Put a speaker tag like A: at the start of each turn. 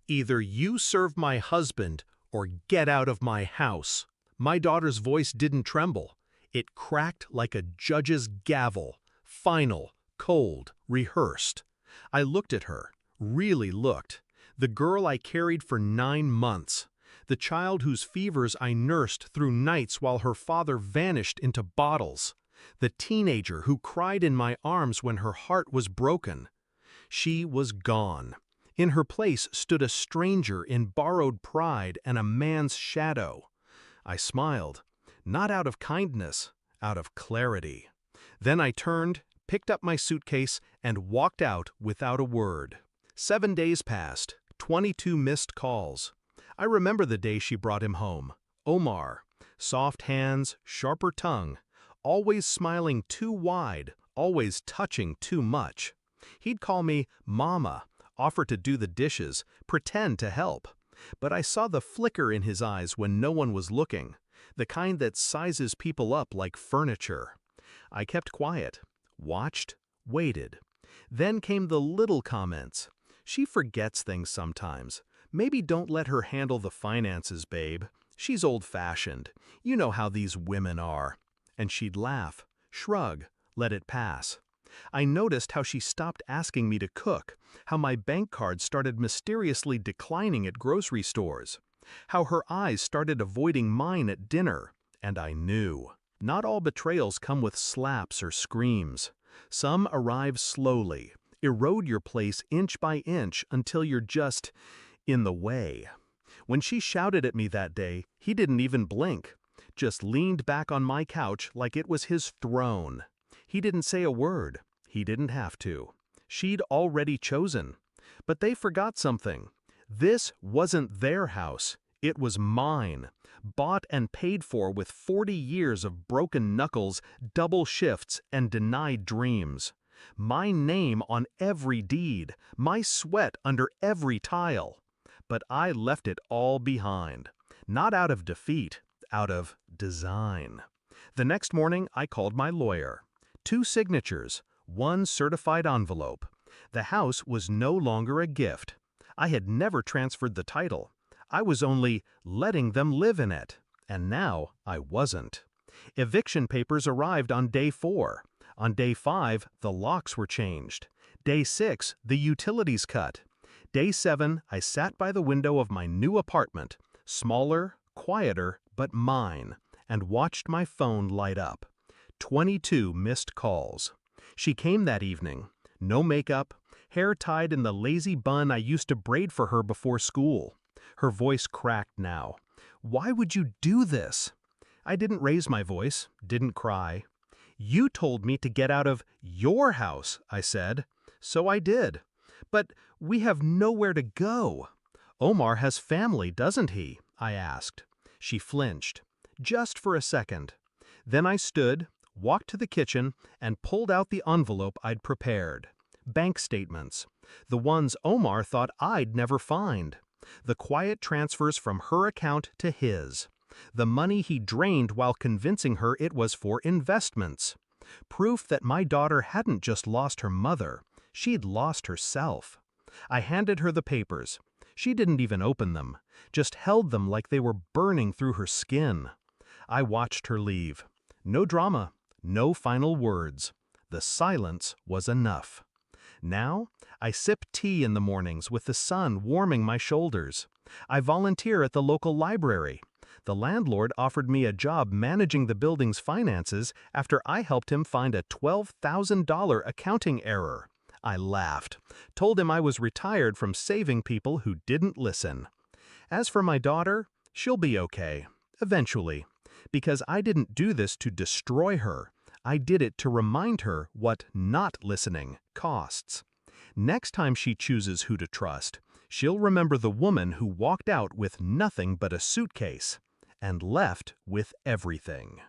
A: Either you serve my husband or get out of my house. My daughter's voice didn't tremble. It cracked like a judge's gavel, final, cold, rehearsed. I looked at her, really looked. The girl I carried for 9 months. The child whose fevers I nursed through nights while her father vanished into bottles. The teenager who cried in my arms when her heart was broken. She was gone. In her place stood a stranger in borrowed pride and a man's shadow. I smiled, not out of kindness, out of clarity. Then I turned, picked up my suitcase, and walked out without a word. 7 days passed, 22 missed calls. I remember the day she brought him home. Omar, soft hands, sharper tongue, always smiling too wide, always touching too much. He'd call me Mama, offer to do the dishes, pretend to help. But I saw the flicker in his eyes when no one was looking, the kind that sizes people up like furniture. I kept quiet, watched, waited. Then came the little comments. She forgets things sometimes. Maybe don't let her handle the finances, babe. She's old-fashioned. You know how these women are. And she'd laugh, shrug, let it pass. I noticed how she stopped asking me to cook, how my bank card started mysteriously declining at grocery stores, how her eyes started avoiding mine at dinner, and I knew. Not all betrayals come with slaps or screams. Some arrive slowly, erode your place inch by inch until you're just in the way. When she shouted at me that day, he didn't even blink, just leaned back on my couch like it was his throne. He didn't say a word. He didn't have to. She'd already chosen. But they forgot something. This wasn't their house. It was mine. Bought and paid for with 40 years of broken knuckles, double shifts, and denied dreams. My name on every deed. My sweat under every tile. But I left it all behind. Not out of defeat, out of design. The next morning, I called my lawyer. 2 signatures, 1 certified envelope. The house was no longer a gift. I had never transferred the title. I was only letting them live in it. And now I wasn't. Eviction papers arrived on day 4. On day 5, the locks were changed. Day 6, the utilities cut. Day 7, I sat by the window of my new apartment, smaller, quieter, but mine, and watched my phone light up. 22 missed calls. She came that evening. No makeup, hair tied in the lazy bun I used to braid for her before school. Her voice cracked now. Why would you do this? I didn't raise my voice, didn't cry. You told me to get out of your house, I said. So I did. But we have nowhere to go. Omar has family, doesn't he? I asked. She flinched. Just for a second. Then I stood, walked to the kitchen, and pulled out the envelope I'd prepared. Bank statements. The ones Omar thought I'd never find. The quiet transfers from her account to his. The money he drained while convincing her it was for investments. Proof that my daughter hadn't just lost her mother, she'd lost herself. I handed her the papers. She didn't even open them, just held them like they were burning through her skin. I watched her leave. No drama, no final words. The silence was enough. Now, I sip tea in the mornings with the sun warming my shoulders. I volunteer at the local library. The landlord offered me a job managing the building's finances after I helped him find a $12,000 accounting error. I laughed, told him I was retired from saving people who didn't listen. As for my daughter, she'll be okay, eventually, because I didn't do this to destroy her. I did it to remind her what not listening costs. Next time she chooses who to trust, she'll remember the woman who walked out with nothing but a suitcase and left with everything.